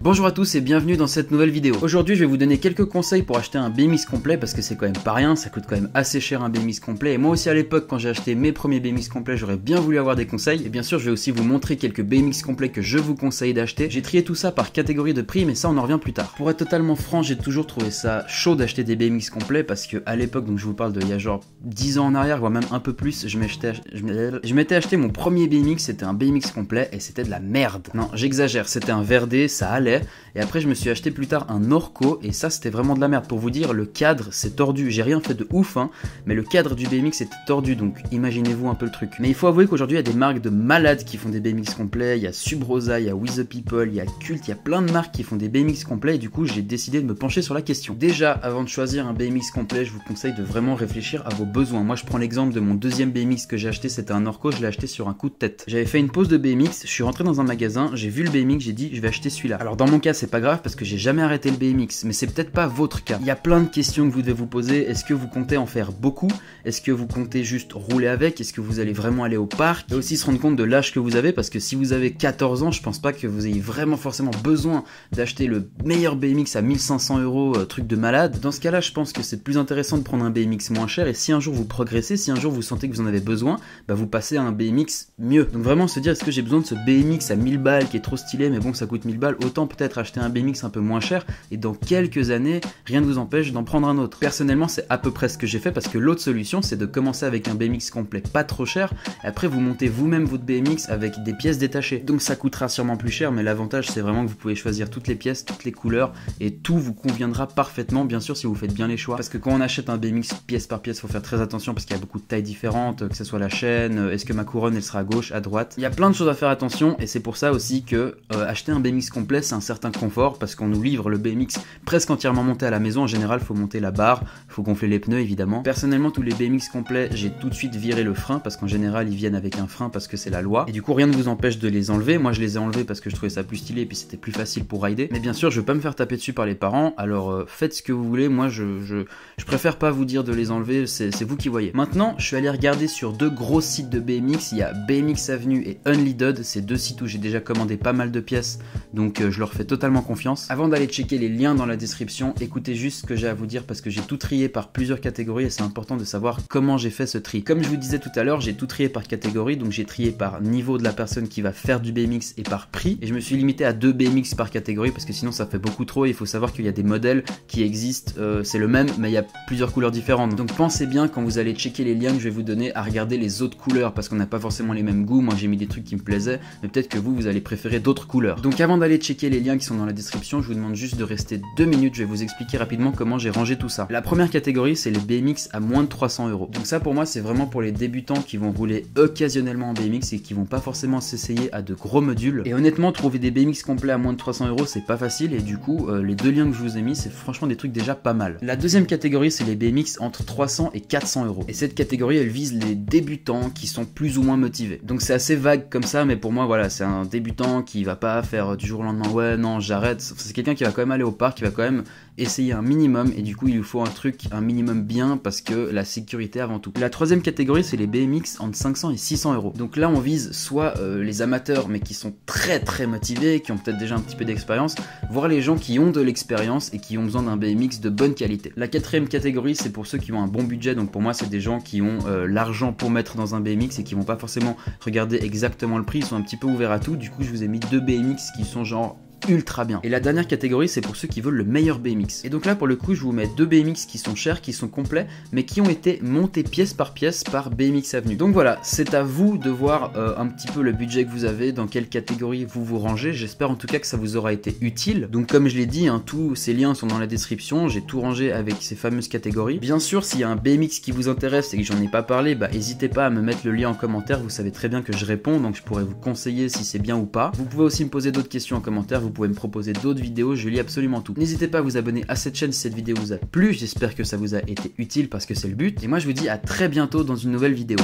Bonjour à tous et bienvenue dans cette nouvelle vidéo. Aujourd'hui je vais vous donner quelques conseils pour acheter un BMX complet parce que c'est quand même pas rien, ça coûte quand même assez cher un BMX complet et moi aussi à l'époque quand j'ai acheté mes premiers BMX complets j'aurais bien voulu avoir des conseils et bien sûr je vais aussi vous montrer quelques BMX complets que je vous conseille d'acheter. J'ai trié tout ça par catégorie de prix mais ça on en revient plus tard. Pour être totalement franc j'ai toujours trouvé ça chaud d'acheter des BMX complets parce que à l'époque, donc je vous parle de il y a genre 10 ans en arrière voire même un peu plus, je m'étais acheté mon premier BMX, c'était un BMX complet et c'était de la merde. Non j'exagère, c'était un Verdé, ça allait. Et après je me suis acheté plus tard un Norco et ça c'était vraiment de la merde. Pour vous dire, le cadre c'est tordu, j'ai rien fait de ouf hein, mais le cadre du BMX était tordu donc imaginez-vous un peu le truc. Mais il faut avouer qu'aujourd'hui il y a des marques de malades qui font des BMX complets, il y a Subrosa, il y a We The People, il y a Cult, il y a plein de marques qui font des BMX complets et du coup j'ai décidé de me pencher sur la question. Déjà avant de choisir un BMX complet je vous conseille de vraiment réfléchir à vos besoins. Moi je prends l'exemple de mon deuxième BMX que j'ai acheté, c'était un Norco, je l'ai acheté sur un coup de tête. J'avais fait une pause de BMX, je suis rentré dans un magasin, j'ai vu le BMX, j'ai dit je vais acheter celui-là. Alors dans mon cas c'est pas grave parce que j'ai jamais arrêté le BMX, mais c'est peut-être pas votre cas. Il y a plein de questions que vous devez vous poser. Est-ce que vous comptez en faire beaucoup? Est-ce que vous comptez juste rouler avec? Est-ce que vous allez vraiment aller au parc? Et aussi se rendre compte de l'âge que vous avez, parce que si vous avez 14 ans, je pense pas que vous ayez vraiment forcément besoin d'acheter le meilleur BMX à 1500 €, truc de malade. Dans ce cas-là, je pense que c'est plus intéressant de prendre un BMX moins cher et si un jour vous progressez, si un jour vous sentez que vous en avez besoin, bah vous passez à un BMX mieux. Donc vraiment se dire est-ce que j'ai besoin de ce BMX à 1000 balles qui est trop stylé mais bon ça coûte 1000 balles, autant peut-être acheter un BMX un peu moins cher et dans quelques années rien ne vous empêche d'en prendre un autre. Personnellement c'est à peu près ce que j'ai fait parce que l'autre solution c'est de commencer avec un BMX complet pas trop cher, après vous montez vous-même votre BMX avec des pièces détachées. Donc ça coûtera sûrement plus cher mais l'avantage c'est vraiment que vous pouvez choisir toutes les pièces, toutes les couleurs et tout vous conviendra parfaitement bien sûr si vous faites bien les choix. Parce que quand on achète un BMX pièce par pièce faut faire très attention parce qu'il y a beaucoup de tailles différentes, que ce soit la chaîne, est-ce que ma couronne elle sera à gauche, à droite. Il y a plein de choses à faire attention et c'est pour ça aussi que acheter un BMX complet c'est un certain confort parce qu'on nous livre le BMX presque entièrement monté à la maison. En général faut monter la barre, faut gonfler les pneus évidemment. Personnellement tous les BMX complets j'ai tout de suite viré le frein parce qu'en général ils viennent avec un frein parce que c'est la loi et du coup rien ne vous empêche de les enlever. Moi je les ai enlevés parce que je trouvais ça plus stylé et puis c'était plus facile pour rider. Mais bien sûr je veux pas me faire taper dessus par les parents alors faites ce que vous voulez. Moi je préfère pas vous dire de les enlever, c'est vous qui voyez. Maintenant je suis allé regarder sur deux gros sites de BMX, il y a BMX Avenue et Unleaded, c'est deux sites où j'ai déjà commandé pas mal de pièces donc je leur fais totalement confiance. Avant d'aller checker les liens dans la description, écoutez juste ce que j'ai à vous dire parce que j'ai tout trié par plusieurs catégories et c'est important de savoir comment j'ai fait ce tri. Comme je vous disais tout à l'heure, j'ai tout trié par catégorie, donc j'ai trié par niveau de la personne qui va faire du BMX et par prix et je me suis limité à 2 BMX par catégorie parce que sinon ça fait beaucoup trop et il faut savoir qu'il y a des modèles qui existent, c'est le même mais il y a plusieurs couleurs différentes. Donc pensez bien quand vous allez checker les liens que je vais vous donner à regarder les autres couleurs parce qu'on n'a pas forcément les mêmes goûts. Moi j'ai mis des trucs qui me plaisaient mais peut-être que vous allez préférer d'autres couleurs. Donc avant d'aller checker les liens qui sont dans la description, je vous demande juste de rester 2 minutes, je vais vous expliquer rapidement comment j'ai rangé tout ça. La première catégorie c'est les BMX à moins de 300 €. Donc ça pour moi c'est vraiment pour les débutants qui vont rouler occasionnellement en BMX et qui vont pas forcément s'essayer à de gros modules. Et honnêtement trouver des BMX complets à moins de 300 € c'est pas facile et du coup les deux liens que je vous ai mis c'est franchement des trucs déjà pas mal. La deuxième catégorie c'est les BMX entre 300 et 400 € et cette catégorie elle vise les débutants qui sont plus ou moins motivés. Donc c'est assez vague comme ça mais pour moi voilà c'est un débutant qui va pas faire du jour au lendemain ouais non j'arrête, c'est quelqu'un qui va quand même aller au parc, qui va quand même essayer un minimum et du coup il lui faut un truc, un minimum bien parce que la sécurité avant tout. La troisième catégorie c'est les BMX entre 500 et 600 €. Donc là on vise soit les amateurs mais qui sont très motivés, qui ont peut-être déjà un petit peu d'expérience, voire les gens qui ont de l'expérience et qui ont besoin d'un BMX de bonne qualité. La quatrième catégorie c'est pour ceux qui ont un bon budget, donc pour moi c'est des gens qui ont l'argent pour mettre dans un BMX et qui vont pas forcément regarder exactement le prix, ils sont un petit peu ouverts à tout. Du coup je vous ai mis 2 BMX qui sont genre ultra bien. Et la dernière catégorie c'est pour ceux qui veulent le meilleur BMX. Et donc là pour le coup je vous mets 2 BMX qui sont chers, qui sont complets mais qui ont été montés pièce par pièce par BMX Avenue. Donc voilà, c'est à vous de voir un petit peu le budget que vous avez, dans quelle catégorie vous vous rangez. J'espère en tout cas que ça vous aura été utile. Donc comme je l'ai dit hein, tous ces liens sont dans la description, j'ai tout rangé avec ces fameuses catégories. Bien sûr s'il y a un BMX qui vous intéresse et que j'en ai pas parlé, bah n'hésitez pas à me mettre le lien en commentaire, vous savez très bien que je réponds donc je pourrais vous conseiller si c'est bien ou pas. Vous pouvez aussi me poser d'autres questions en commentaire, vous pouvez me proposer d'autres vidéos, je lis absolument tout. N'hésitez pas à vous abonner à cette chaîne si cette vidéo vous a plu, j'espère que ça vous a été utile parce que c'est le but. Et moi je vous dis à très bientôt dans une nouvelle vidéo.